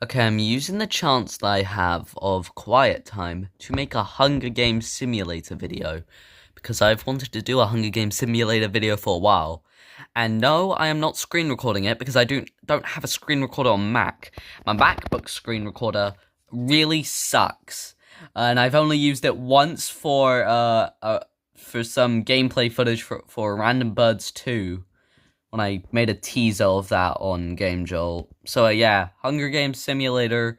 Okay, I'm using the chance that I have of quiet time to make a Hunger Games simulator video because I've wanted to do a Hunger Games simulator video for a while. And no, I am not screen recording it because I don't have a screen recorder on Mac. My MacBook screen recorder really sucks. And I've only used it once for some gameplay footage for Random Birds 2. When I made a teaser of that on Game Jolt. So yeah, Hunger Games Simulator,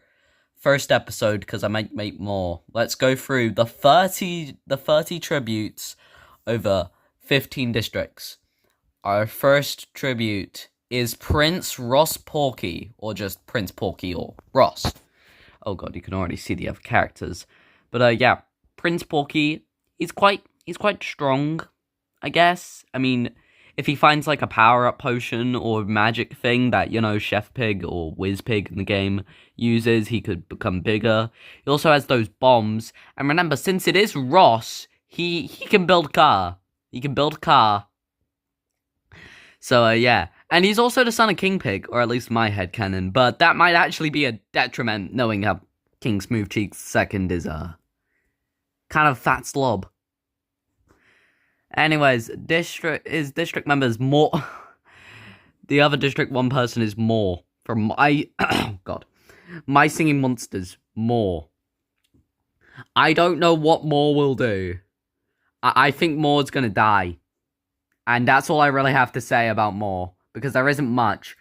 first episode, because I might make more. Let's go through the 30 tributes over 15 districts. Our first tribute is Prince Ross Porky, or just Prince Porky or Ross. Oh god, you can already see the other characters. But yeah, Prince Porky, he's quite strong, I guess. I mean, if he finds, like, a power-up potion or magic thing that, Chef Pig or Whiz Pig in the game uses, he could become bigger. He also has those bombs. And remember, since it is Ross, he can build car. He can build car. So, yeah. And he's also the son of King Pig, or at least my headcanon. But that might actually be a detriment, knowing how King Smooth Cheeks II is a kind of fat slob. Anyways, district members more. The other district one person is more from my oh god, my singing monsters more. I don't know what more will do. I think Moore's gonna die, and that's all I really have to say about Moore because there isn't much.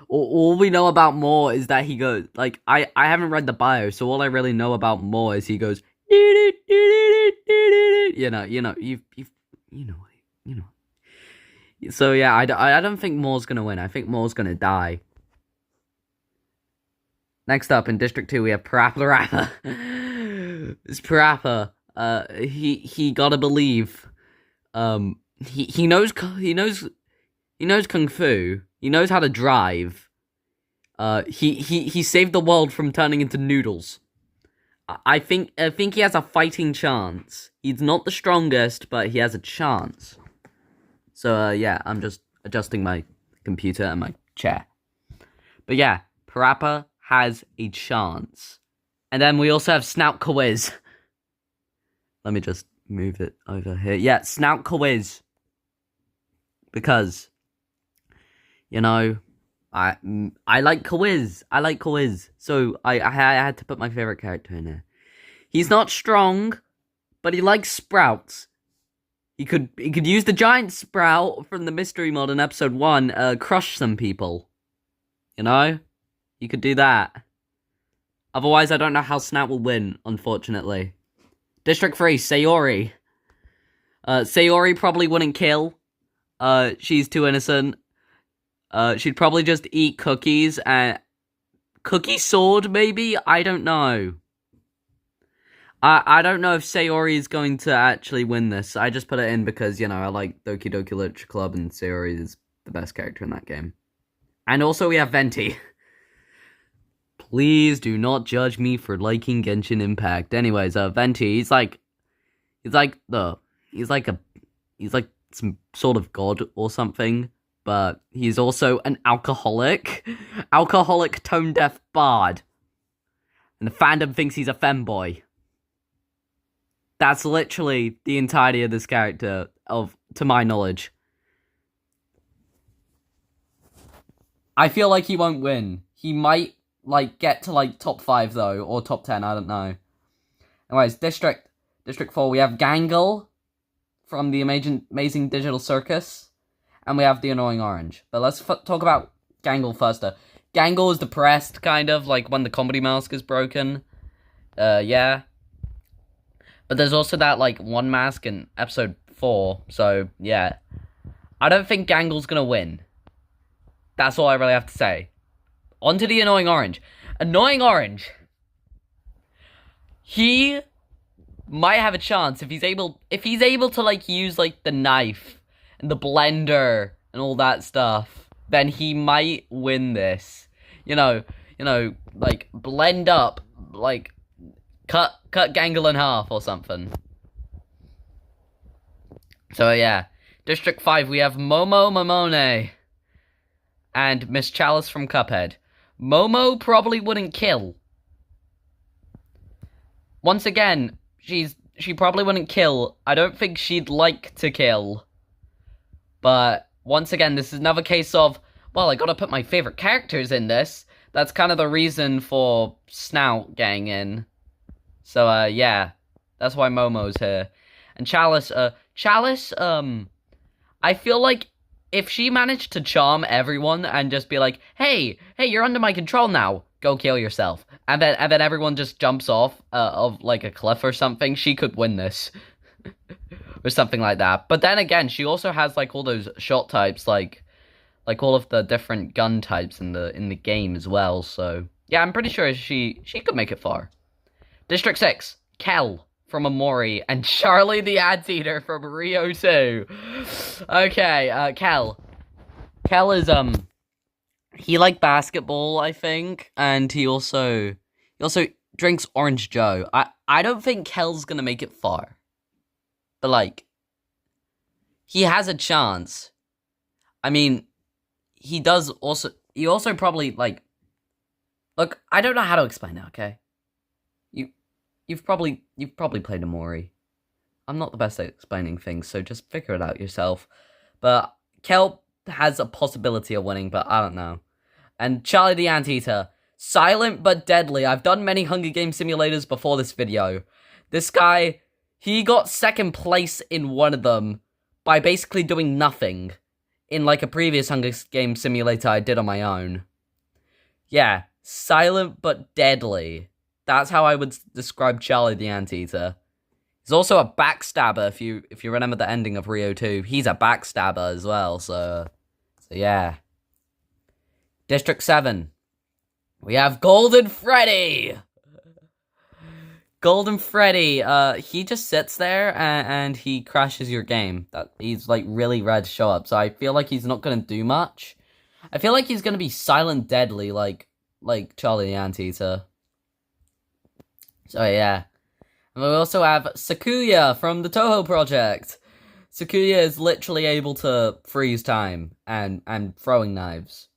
All we know about Moore is that he goes like I haven't read the bio, so all I really know about Moore is he goes you know. So yeah, I don't think Moore's gonna win. I think Moore's gonna die. Next up in District 2 we have Parappa the Rapper. It's Parappa. He gotta believe. He knows kung fu. He knows how to drive. He saved the world from turning into noodles. I think he has a fighting chance. He's not the strongest, but he has a chance. So, yeah, I'm just adjusting my computer and my chair. But yeah, Parappa has a chance. And then we also have Snout Quiz. Let me just move it over here. Yeah, Snout Quiz. Because, I like Quiz. I like Quiz. So I had to put my favorite character in there. He's not strong, but he likes sprouts. He could use the giant sprout from the mystery mod in episode 1, crush some people. He could do that. Otherwise, I don't know how Snout will win, unfortunately. District 3, Sayori. Sayori probably wouldn't kill. She's too innocent. She'd probably just eat cookies and cookie sword, maybe? I don't know. I don't know if Sayori is going to actually win this. I just put it in because, I like Doki Doki Literature Club and Sayori is the best character in that game. And also we have Venti. Please do not judge me for liking Genshin Impact. Anyways, Venti, he's like some sort of god or something. But he's also an alcoholic tone-deaf bard. And the fandom thinks he's a femboy. That's literally the entirety of this character, to my knowledge. I feel like he won't win. He might, get to, top 5, though, or top 10, I don't know. Anyways, District 4, we have Gangle from the Amazing Digital Circus. And we have the Annoying Orange. But let's talk about Gangle first. Gangle is depressed, kind of, like when the comedy mask is broken. Yeah. But there's also that, one mask in episode 4. So, yeah. I don't think Gangle's gonna win. That's all I really have to say. On to the Annoying Orange. Annoying Orange. He might have a chance if he's able to, use, the knife and the blender and all that stuff, then he might win this. Blend up, cut Gangle in half or something. So yeah, District 5, we have Momo Momone and Miss Chalice from Cuphead. Momo probably wouldn't kill. Once again, she probably wouldn't kill. I don't think she'd like to kill. But once again, this is another case of, well, I gotta put my favorite characters in this. That's kind of the reason for Snout getting in. So, yeah. That's why Momo's here. And Chalice, I feel like if she managed to charm everyone and just be like, hey, you're under my control now, go kill yourself. And then everyone just jumps off of like a cliff or something, she could win this. Or something like that. But then again, she also has like all those shot types, like all of the different gun types in the game as well. So yeah, I'm pretty sure she could make it far. District 6, Kel from Amori, and Charlie the Anteater from Rio 2. Okay, Kel. Kel is, he liked basketball, I think, and he also drinks Orange Joe. I don't think Kel's gonna make it far. But, like, he has a chance. I mean, he also probably, like, look, I don't know how to explain it, okay? You've probably played Amori. I'm not the best at explaining things, so just figure it out yourself. But Kel has a possibility of winning, but I don't know. And Charlie the Anteater, silent but deadly. I've done many Hunger Games simulators before this video. This guy, he got second place in one of them by basically doing nothing in like a previous Hunger Games simulator I did on my own. Yeah, silent but deadly. That's how I would describe Charlie the Anteater. He's also a backstabber, if you remember the ending of Rio 2. He's a backstabber as well, so yeah. District 7. We have Golden Freddy! Golden Freddy, he just sits there and he crashes your game. He's like really rare to show up, so I feel like he's not gonna do much. I feel like he's gonna be silent deadly like Charlie the Anteater. So yeah. And we also have Sakuya from the Toho Project. Sakuya is literally able to freeze time and throwing knives.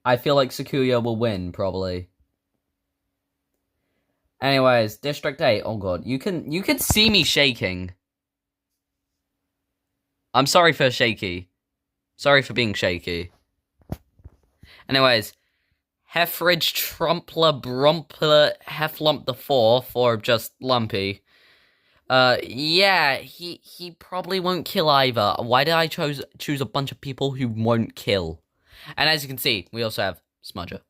I feel like Sakuya will win, probably. Anyways, District 8. Oh god, you can see me shaking. I'm sorry for shaky. Sorry for being shaky. Anyways, Heffridge Trumpler Brumpler Hefflump the Fourth, or just Lumpy. Yeah, he probably won't kill either. Why did I choose a bunch of people who won't kill? And as you can see, we also have Smudger.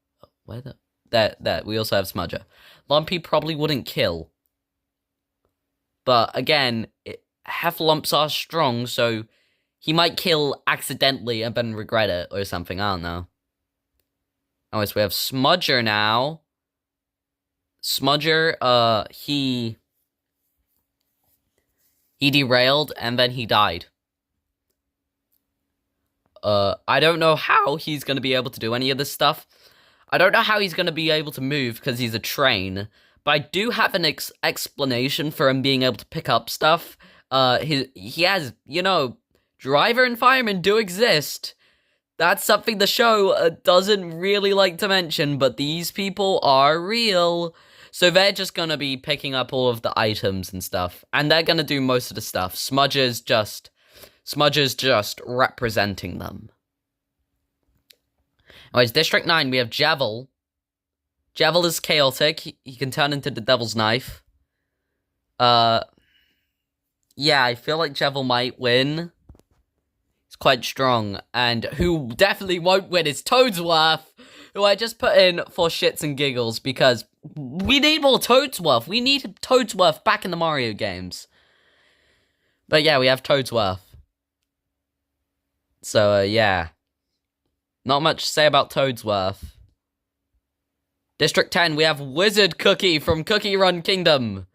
Where the... There, we also have Smudger. Lumpy probably wouldn't kill. But again, Hefflumps are strong, so he might kill accidentally and then regret it or something, I don't know. Anyways, we have Smudger now. Smudger, he derailed and then he died. I don't know how he's gonna be able to do any of this stuff. I don't know how he's gonna be able to move because he's a train, but I do have an explanation for him being able to pick up stuff. He has, you know, driver and fireman do exist. That's something the show doesn't really like to mention, but these people are real. So they're just gonna be picking up all of the items and stuff, and they're gonna do most of the stuff. Smudger's just representing them. Anyways, District 9, we have Javel. Javel is chaotic. He can turn into the Devil's Knife. Yeah, I feel like Javel might win. He's quite strong. And who definitely won't win is Toadsworth, who I just put in for shits and giggles, because we need more Toadsworth. We need Toadsworth back in the Mario games. But yeah, we have Toadsworth. So, yeah. Not much to say about Toadsworth. District 10, we have Wizard Cookie from Cookie Run Kingdom.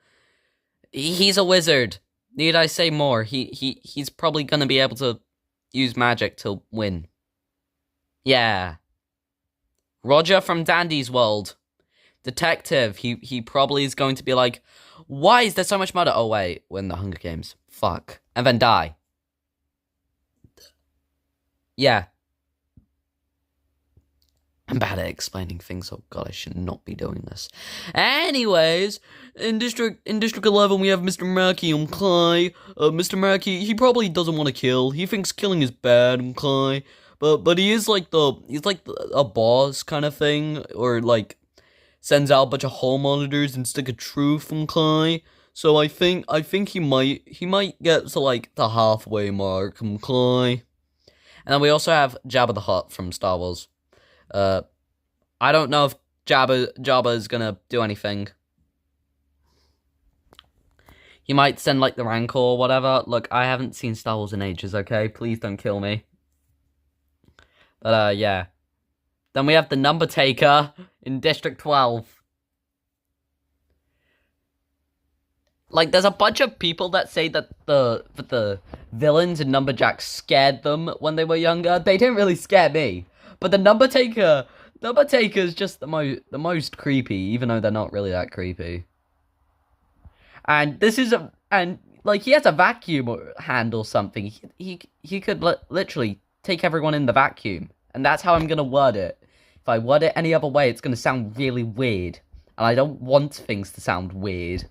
He's a wizard. Need I say more? He's probably gonna be able to use magic to win. Yeah. Roger from Dandy's World. Detective. He probably is going to be like, why is there so much murder? Oh wait, win the Hunger Games. Fuck. And then die. Yeah. I'm bad at explaining things. Oh god, I should not be doing this. Anyways, in District 11, we have Mr. Mackey, okay? Mr. Mackey, he probably doesn't want to kill. He thinks killing is bad, okay? But he is he's like a boss kind of thing, or like sends out a bunch of hall monitors and stick of truth, okay? So I think he might get to like the halfway mark, okay? And then we also have Jabba the Hutt from Star Wars. I don't know if Jabba is gonna do anything. He might send like the Rancor or whatever. Look, I haven't seen Star Wars in ages, okay? Please don't kill me. But yeah. Then we have the Number Taker in District 12. Like, there's a bunch of people that say that the villains in Numberjack scared them when they were younger. They didn't really scare me. But the Number Taker is just the most creepy, even though they're not really that creepy. And this is like, he has a vacuum hand or something. He could literally take everyone in the vacuum. And that's how I'm gonna word it. If I word it any other way, it's gonna sound really weird. And I don't want things to sound weird.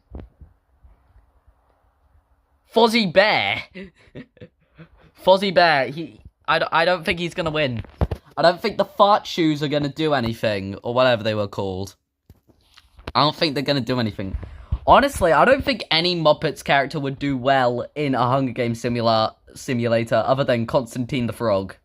Fozzie Bear. Fozzie Bear, I don't think he's gonna win. I don't think the fart shoes are gonna do anything, or whatever they were called. I don't think they're gonna do anything. Honestly, I don't think any Muppets character would do well in a Hunger Games simulator other than Constantine the Frog.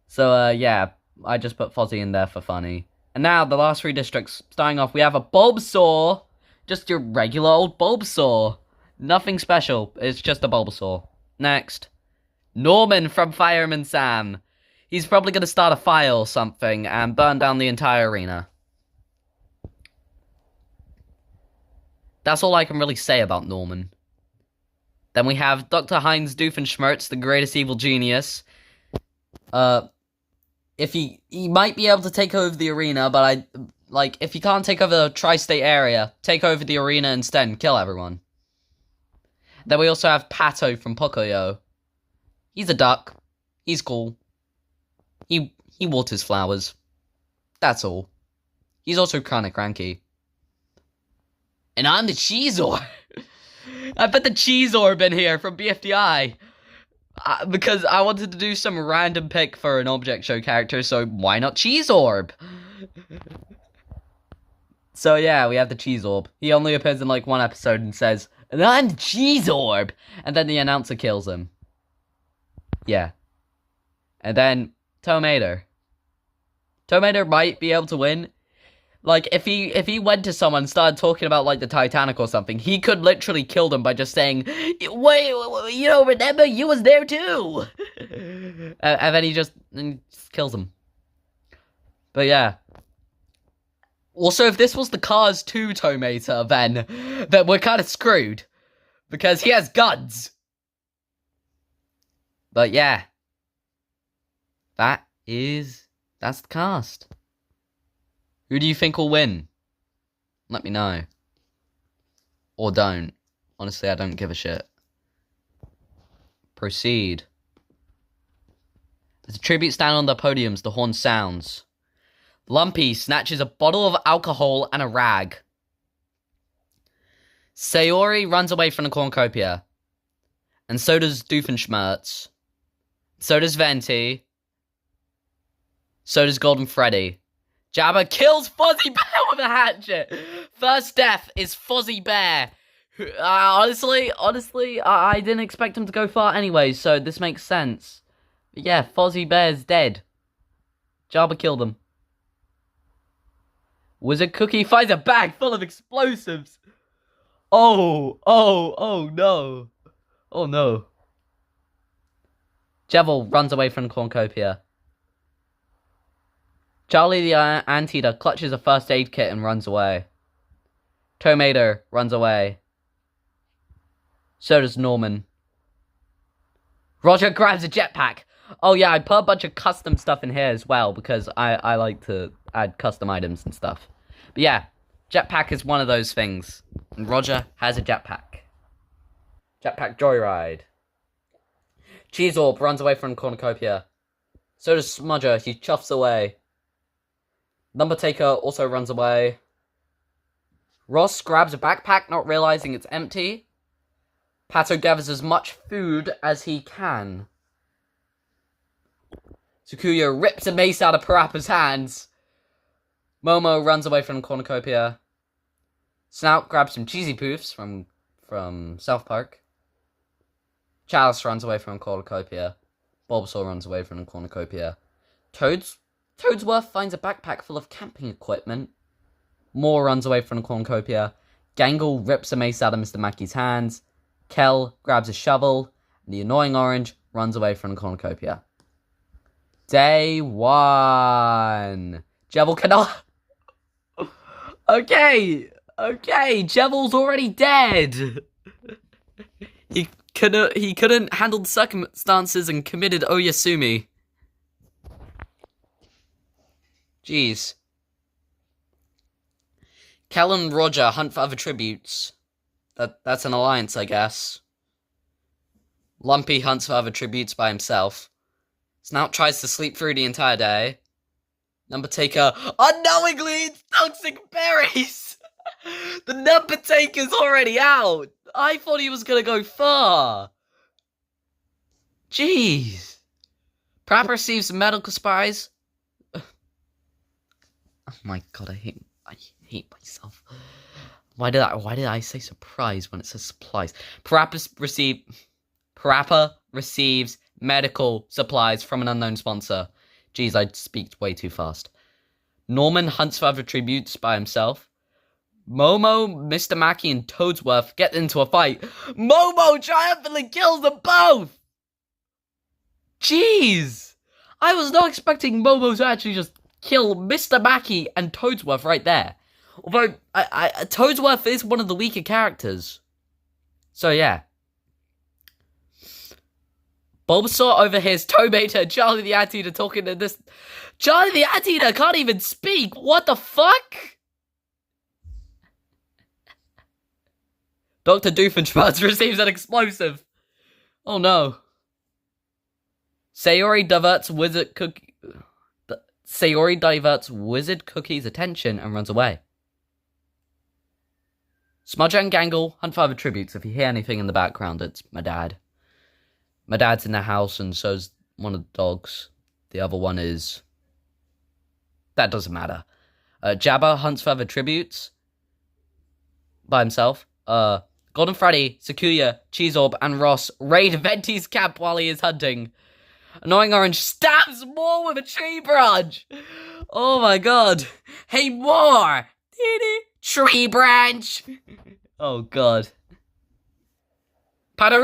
So, yeah, I just put Fozzie in there for funny. And now, the last three districts. Starting off, we have a Bulbasaur. Just your regular old Bulbasaur. Nothing special, it's just a Bulbasaur. Next. Norman from Fireman Sam. He's probably going to start a fire or something and burn down the entire arena. That's all I can really say about Norman. Then we have Dr. Heinz Doofenshmirtz, the greatest evil genius. If he might be able to take over the arena, but if he can't take over the tri-state area, take over the arena instead and kill everyone. Then we also have Pato from Pocoyo. He's a duck. He's cool. He waters flowers. That's all. He's also kinda cranky. And I'm the Cheese Orb. I put the Cheese Orb in here from BFDI. Because I wanted to do some random pick for an object show character, so why not Cheese Orb? So yeah, we have the Cheese Orb. He only appears in like one episode and says, "And I'm the Cheese Orb!" And then the announcer kills him. Yeah. And then Tomato. Tomato might be able to win. Like, if he went to someone and started talking about, like, the Titanic or something, he could literally kill them by just saying, "Wait, you know, remember, you was there too!" And then he just kills them. But yeah. Also, if this was the Cars 2 Tomato, then we're kind of screwed. Because he has guns. But yeah. That's the cast. Who do you think will win? Let me know. Or don't. Honestly, I don't give a shit. Proceed. As a tribute stand on the podiums, the horn sounds. Lumpy snatches a bottle of alcohol and a rag. Sayori runs away from the cornucopia. And so does Doofenshmirtz. So does Venti. So does Golden Freddy. Jabba kills Fozzie Bear with a hatchet. First death is Fozzie Bear. Honestly, I didn't expect him to go far anyway, so this makes sense. But yeah, Fozzie Bear's dead. Jabba killed him. Wizard Cookie finds a bag full of explosives. Oh no. Oh no. Jevil runs away from the cornucopia. Charlie the Anteater clutches a first aid kit and runs away. Tomato runs away. So does Norman. Roger grabs a jetpack. Oh yeah, I put a bunch of custom stuff in here as well because I like to add custom items and stuff. But yeah, jetpack is one of those things. And Roger has a jetpack. Jetpack joyride. Cheese Orb runs away from the cornucopia. So does Smudger, he chuffs away. Number Taker also runs away. Ross grabs a backpack, not realizing it's empty. Pato gathers as much food as he can. Tsukuya rips a mace out of Parappa's hands. Momo runs away from the cornucopia. Snout grabs some cheesy poofs from South Park. Chalice runs away from the cornucopia. Bulbasaur runs away from the cornucopia. Toadsworth finds a backpack full of camping equipment. Moore runs away from the cornucopia. Gangle rips a mace out of Mr. Mackey's hands. Kel grabs a shovel. And the annoying orange runs away from the cornucopia. Day 1. Jebel cannot... Okay, Jebel's already dead. He couldn't handle the circumstances and committed Oyasumi. Jeez. Kel and Roger hunt for other tributes. That's an alliance, I guess. Lumpy hunts for other tributes by himself. Snout tries to sleep through the entire day. Number Taker unknowingly eats toxic berries! The Number Taker's already out! I thought he was gonna go far! Jeez! Prap receives medical supplies. Oh my god, I hate myself. Why did I say surprise when it says supplies? Parappa receives medical supplies from an unknown sponsor. Jeez, I speak way too fast. Norman hunts for other tributes by himself. Momo, Mr. Mackey, and Toadsworth get into a fight. Momo triumphantly kills them both! Jeez! I was not expecting Momo to actually just kill Mr. Mackey and Toadsworth right there. Although, Toadsworth is one of the weaker characters. So, yeah. Bulbasaur overhears Tomato and Charlie the Anteater talking to this... Charlie the Anteater can't even speak! What the fuck? Dr. Doofenshmirtz receives an explosive. Oh no. Sayori diverts Wizard Cookie's attention and runs away. Smudger and Gangle hunt for other tributes. If you hear anything in the background, it's my dad. My dad's in the house, and so's one of the dogs. The other one is... That doesn't matter. Jabba hunts for other tributes. By himself. Golden Freddy, Sakuya, Cheeseorb, and Ross raid Venti's camp while he is hunting. Annoying Orange stabs Moore with a tree branch. Oh my god. Hey, Moore! Tree branch! Oh god. Pato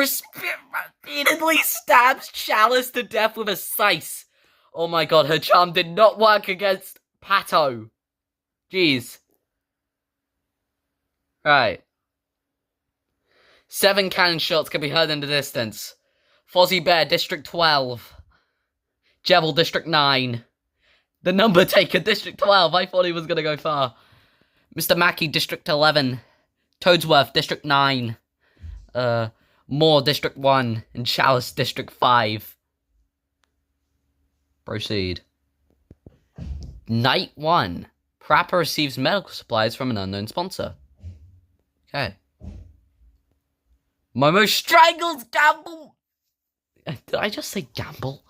repeatedly stabs Chalice to death with a scythe. Oh my god, her charm did not work against Pato. Jeez. Right. 7 cannon shots can be heard in the distance. Fozzie Bear, District 12. Jebel, District 9. The Number Taker, District 12. I thought he was gonna go far. Mr. Mackey, District 11. Toadsworth, District 9. Moore, District 1. And Chalice, District 5. Proceed. Night 1. Parappa receives medical supplies from an unknown sponsor. Okay. Momo strangles Gamble. Did I just say Gamble?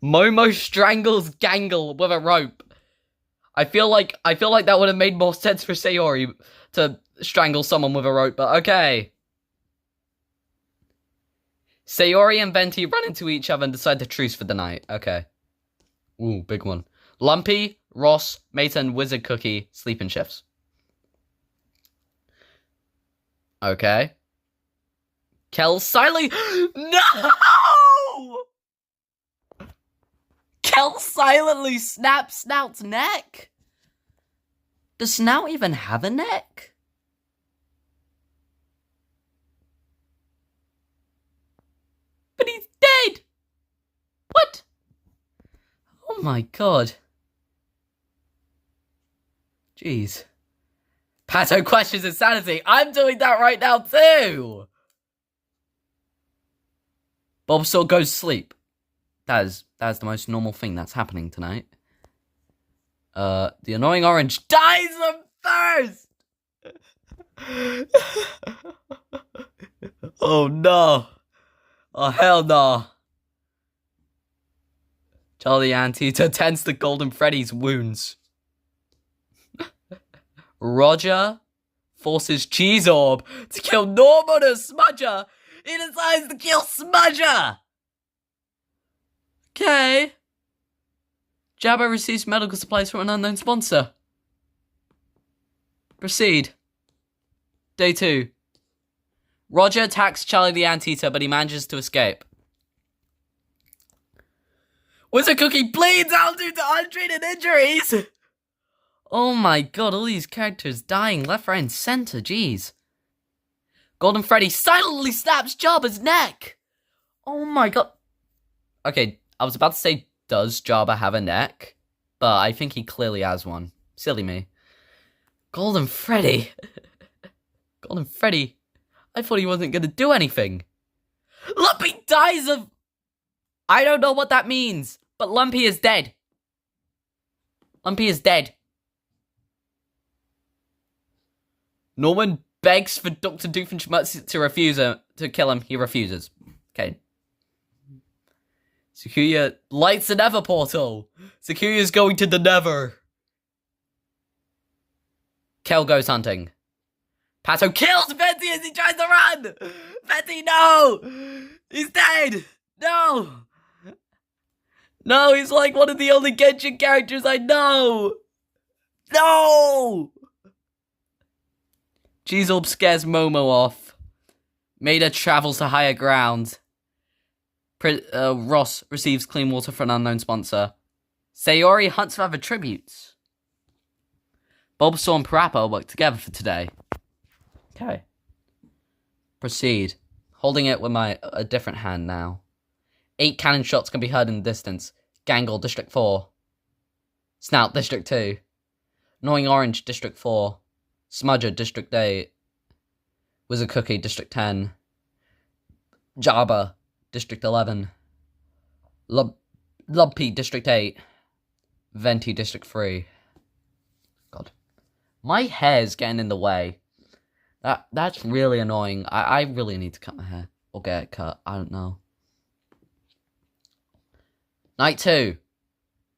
Momo strangles Gangle with a rope. I feel like that would have made more sense for Sayori to strangle someone with a rope, but okay. Sayori and Venti run into each other and decide to truce for the night. Okay. Ooh, big one. Lumpy, Ross, Meta, and Wizard Cookie sleep in shifts. Okay. Kel silently... No! Kel silently snaps Snout's neck? Does Snout even have a neck? But he's dead! What? Oh my god. Jeez. Pato questions insanity. I'm doing that right now too! Bulbasaur goes to sleep. That is the most normal thing that's happening tonight. The annoying orange dies first! Oh no! Oh hell no! Charlie Antietam tends to Golden Freddy's wounds. Roger forces Cheese Orb to kill Norman and Smudger. He decides to kill Smudger! Okay. Jabba receives medical supplies from an unknown sponsor. Proceed. Day 2. Roger attacks Charlie the Anteater, but he manages to escape. Wizard Cookie bleeds out due to untreated injuries! Oh my god, all these characters dying left, right, and center, jeez. Golden Freddy silently snaps Jabba's neck! Oh my god. Okay, I was about to say, does Jabba have a neck? But I think he clearly has one. Silly me. Golden Freddy. Golden Freddy. I thought he wasn't gonna do anything. Lumpy dies of... I don't know what that means, but Lumpy is dead. Lumpy is dead. Norman begs for Dr. Doofenshmirtz to kill him. He refuses. Okay. Sakuya lights the Nether portal. Sakuya's going to the Nether. Kel goes hunting. Pato kills Venti as he tries to run! Venti, no! He's dead! No! No, he's like one of the only Genshin characters I know! No! Cheeseorb scares Momo off. Maida travels to higher ground. Ross receives clean water from an unknown sponsor. Sayori hunts for other tributes. Bulbasaur and Parappa work together for today. Okay. Proceed. Holding it with a different hand now. 8 cannon shots can be heard in the distance. Gangle, District 4. Snout, District 2. Annoying Orange, District 4. Smudger, District 8. Wizard Cookie, District 10. Jabba, District 11. Lumpy, District 8. Venti, District 3. God. My hair's getting in the way. That's really annoying. I really need to cut my hair. Or get it cut. I don't know. Night 2.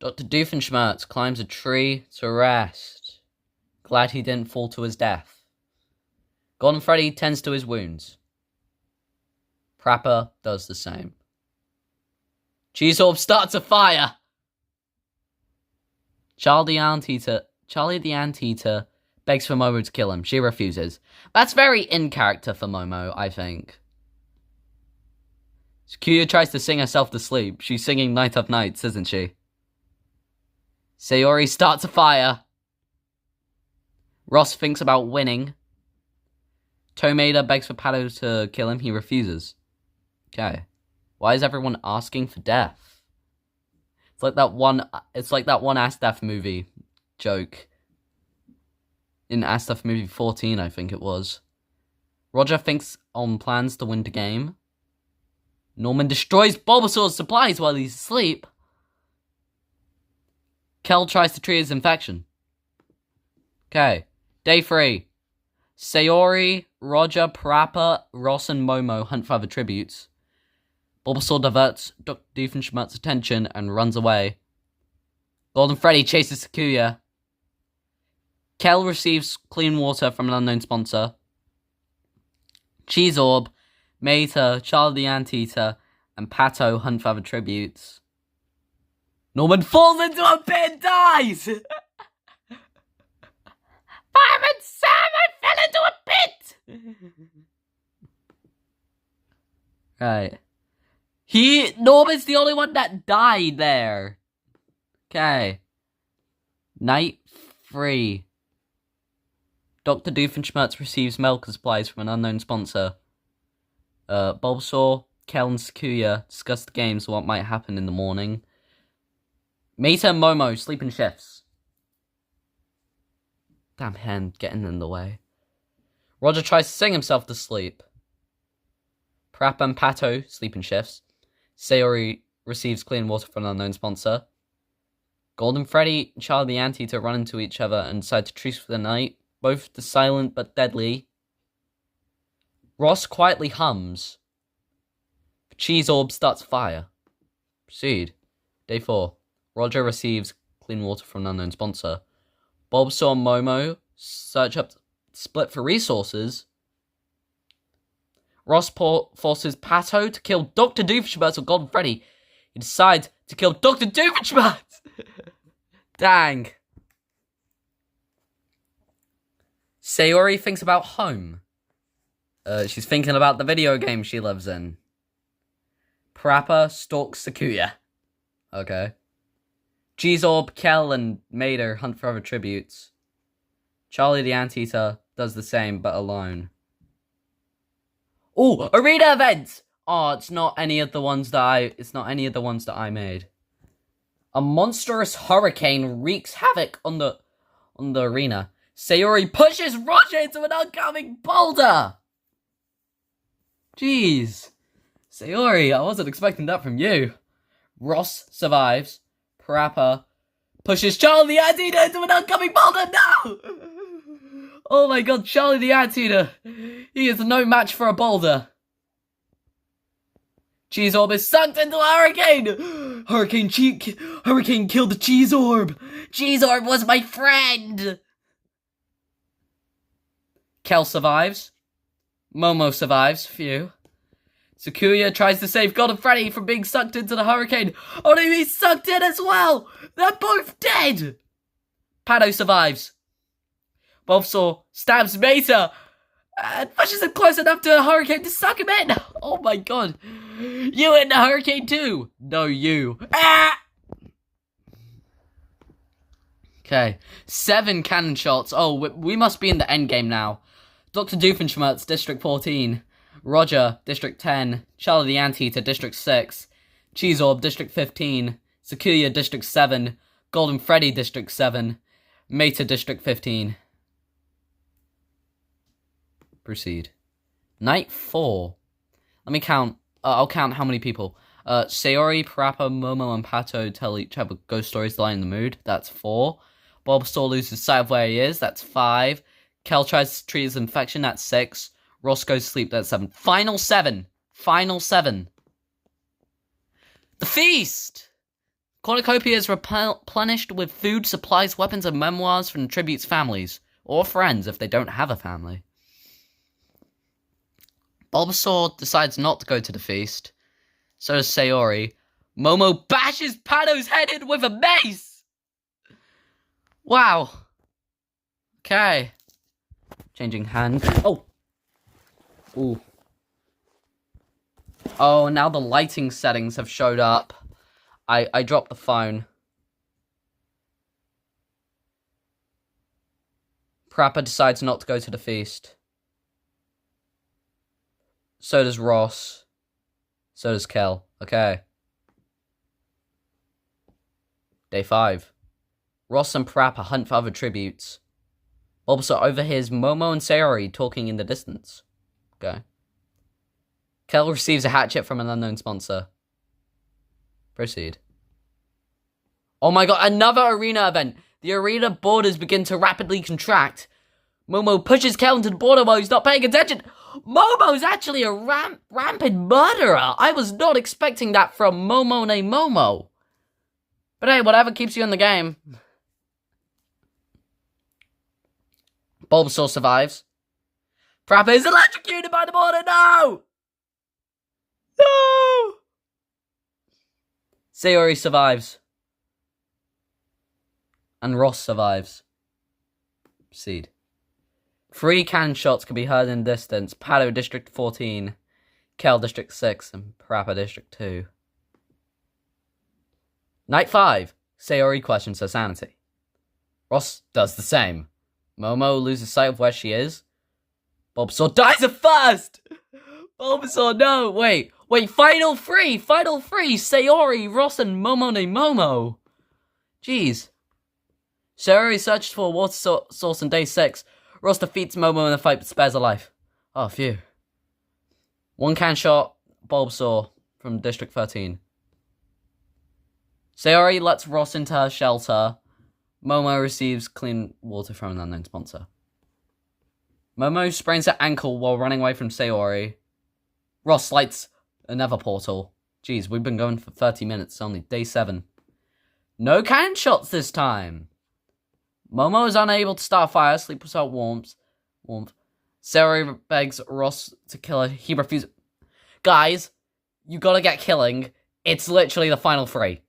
Dr. Doofenshmirtz climbs a tree to rest. Glad he didn't fall to his death. Golden Freddy tends to his wounds. Parappa does the same. Cheeseorb starts a fire! Charlie the Anteater begs for Momo to kill him. She refuses. That's very in character for Momo, I think. Sakuya tries to sing herself to sleep. She's singing Night of Nights, isn't she? Sayori starts a fire. Ross thinks about winning. Tomeda begs for Pato to kill him. He refuses. Okay. Why is everyone asking for death? It's like that one Astaf movie joke. In Astaf movie 14, I think it was. Roger thinks on plans to win the game. Norman destroys Bulbasaur's supplies while he's asleep. Kel tries to treat his infection. Okay. Day 3. Sayori, Roger, Parappa, Ross, and Momo hunt for other tributes. Bulbasaur diverts Dr. Doofenshmirtz's attention and runs away. Golden Freddy chases Sakuya. Kel receives clean water from an unknown sponsor. Cheeseorb, Mater, Charlie the Anteater, and Pato hunt for other tributes. Norman falls into a pit and dies! Fireman Sam, I fell into a pit! Right. Norman's the only one that died there. Okay. Night 3. Dr. Doofenshmirtz receives medical supplies from an unknown sponsor. Bulbasaur, Kel, and Sakuya discuss the games and what might happen in the morning. Mater and Momo sleep in shifts. Damn hand getting in the way. Roger tries to sing himself to sleep. Parappa and Pato sleep in shifts. Sayori receives clean water from an unknown sponsor. Golden Freddy and Charlie the Anteater run into each other and decide to truce for the night. Both the silent but deadly. Ross quietly hums. The cheese orb starts fire. Proceed. Day 4. Roger receives clean water from an unknown sponsor. Bulbasaur and Momo search up split for resources. Ross forces Pato to kill Dr. Doofenshmirtz with Golden Freddy. He decides to kill Dr. Doofenshmirtz! Dang. Sayori thinks about home. She's thinking about the video game she lives in. Parappa stalks Sakuya. Okay. Cheeseorb, Kel, and Mater hunt for other tributes. Charlie the Anteater does the same, but alone. Oh, arena event! Oh, it's not any of the ones that I made. A monstrous hurricane wreaks havoc on the arena. Sayori pushes Roger into an oncoming boulder! Jeez. Sayori, I wasn't expecting that from you. Ross survives. Parappa pushes Charlie the Anteater into an oncoming boulder! No! Oh my god, Charlie the Anteater. He is no match for a boulder. Cheese Orb is sucked into a hurricane! Hurricane killed the Cheese Orb! Cheese Orb was my friend! Kel survives. Momo survives. Phew. Sakuya tries to save Golden Freddy from being sucked into the hurricane. Oh no, he's sucked in as well! They're both dead! Pato survives. Bulbasaur stabs Mater and pushes him close enough to a hurricane to suck him in! Oh my god. You in the hurricane too! No, you. Ah! Okay. 7 cannon shots. Oh, we must be in the endgame now. Dr. Doofenshmirtz, District 14. Roger, District 10. Charlie the Anteater, District 6. Cheeseorb, District 15. Sakuya, District 7. Golden Freddy, District 7. Mater, District 15. Proceed. Night 4. Let me count. I'll count how many people. Sayori, Parappa, Momo, and Pato tell each other ghost stories to lighten the mood. That's 4. Bulbasaur loses sight of where he is. That's 5. Kel tries to treat his infection. That's 6. Ross goes to sleep. That's 7. Final 7. Final 7. The feast! Cornucopia is replenished with food, supplies, weapons, and memoirs from tributes' families. Or friends if they don't have a family. Bulbasaur decides not to go to the feast. So does Sayori. Momo bashes Pato's head in with a mace! Wow. Okay. Changing hands. Oh! Ooh. Oh, now the lighting settings have showed up. I dropped the phone. Parappa decides not to go to the feast. So does Ross. So does Kel. Okay. Day 5. Ross and Parappa hunt for other tributes. Bulbasaur overhears Momo and Sayori talking in the distance. Okay. Kel receives a hatchet from an unknown sponsor. Proceed. Oh my god, another arena event! The arena borders begin to rapidly contract. Momo pushes Kel into the border while he's not paying attention. Momo's actually a rampant murderer. I was not expecting that from Momo named Momo. But hey, whatever keeps you in the game. Bulbasaur survives. Parappa is electrocuted by the border. No! No! Sayori survives. And Ross survives. Proceed. 3 cannon shots can be heard in the distance. Pato, District 14. Kel, District 6. And Parappa, District 2. Night 5. Sayori questions her sanity. Ross does the same. Momo loses sight of where she is. Bulbasaur dies at first! Bulbasaur, no! Wait, final 3! Final 3! Sayori, Ross, and Momo named Momo! Jeez. Sayori searches for a water source on day 6. Ross defeats Momo in a fight but spares her life. Oh, phew. 1 can shot, Bulbasaur from District 13. Sayori lets Ross into her shelter. Momo receives clean water from an unknown sponsor. Momo sprains her ankle while running away from Sayori. Ross lights a nether portal. Jeez, we've been going for 30 minutes, only day 7. No cannon shots this time. Momo is unable to start a fire, sleep without warmth. Sayori begs Ross to kill her. He refuses. Guys, you gotta get killing. It's literally the final 3.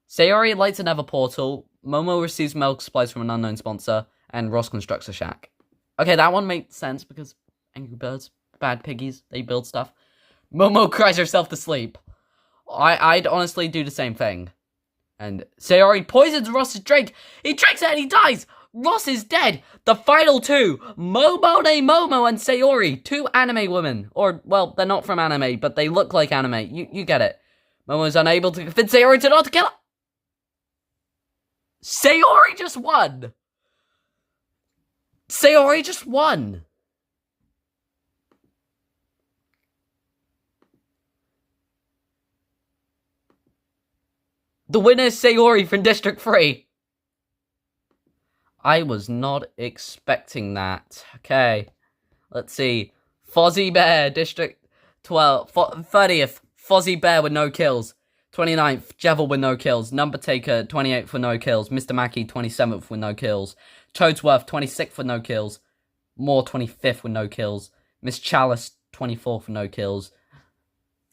Sayori lights a nether portal. Momo receives milk supplies from an unknown sponsor. And Ross constructs a shack. Okay, that one makes sense because Angry Birds, bad piggies, they build stuff. Momo cries herself to sleep. I'd honestly do the same thing. And Sayori poisons Ross's drink. He drinks it and he dies. Ross is dead. The final 2, Momo and Sayori, 2 anime women. Or, well, they're not from anime, but they look like anime. You get it. Momo's unable to convince Sayori to not kill her. Sayori just won. Sayori just won. The winner is Sayori from District 3. I was not expecting that. Okay. Let's see. Fozzie Bear, District 12. 30th, Fozzie Bear with no kills. 29th, Jevil with no kills. Number Taker, 28th with no kills. Mr. Mackey, 27th with no kills. Toadsworth, 26th with no kills. Moore, 25th with no kills. Miss Chalice, 24th with no kills.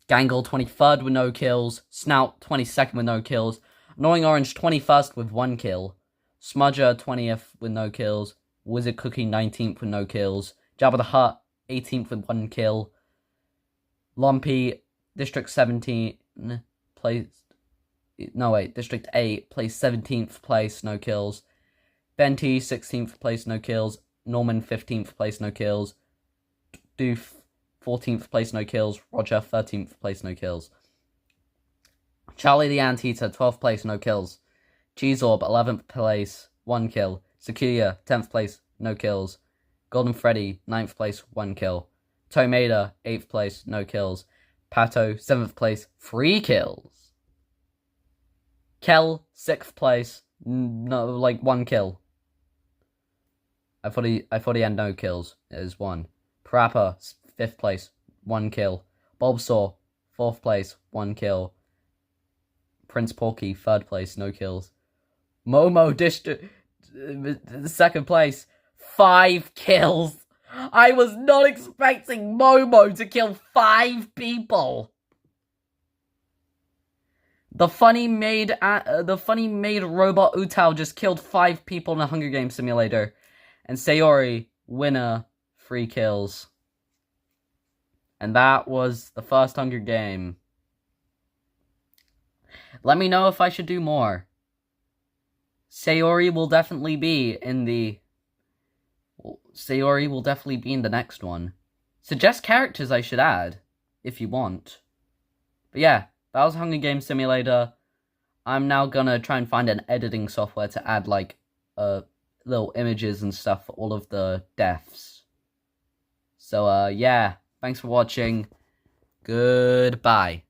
Gangle, 23rd with no kills. Snout, 22nd with no kills. Annoying Orange, 21st with 1 kill. Smudger, 20th with no kills. Wizard Cookie, 19th with no kills. Jabba the Hutt, 18th with 1 kill. Lumpy, District 17, District 8, placed 17th place, no kills. Benty, 16th place, no kills. Norman, 15th place, no kills. Doof, 14th place, no kills. Roger, 13th place, no kills. Charlie the Anteater, 12th place, no kills. Cheeseorb, 11th place, 1 kill. Sakuya, 10th place, no kills. Golden Freddy, 9th place, 1 kill. Tomada, 8th place, no kills. Pato, 7th place, 3 kills. Kel, 6th place, 1 kill. I thought he had no kills. It is 1. Parappa, 5th place, 1 kill. Bulbasaur, 4th place, 1 kill. Prince Porky, 3rd place, no kills. Momo, District 2nd place, 5 kills. I was not expecting Momo to kill 5 people. The funny maid robot Utao just killed 5 people in a Hunger Games simulator. And Sayori, winner, 3 kills. And that was the first Hunger Game. Let me know if I should do more. Sayori will definitely be in the next one. Suggest characters I should add, if you want. But yeah, that was Hunger Games Simulator. I'm now gonna try and find an editing software to add, little images and stuff for all of the deaths. So, yeah, thanks for watching. Goodbye.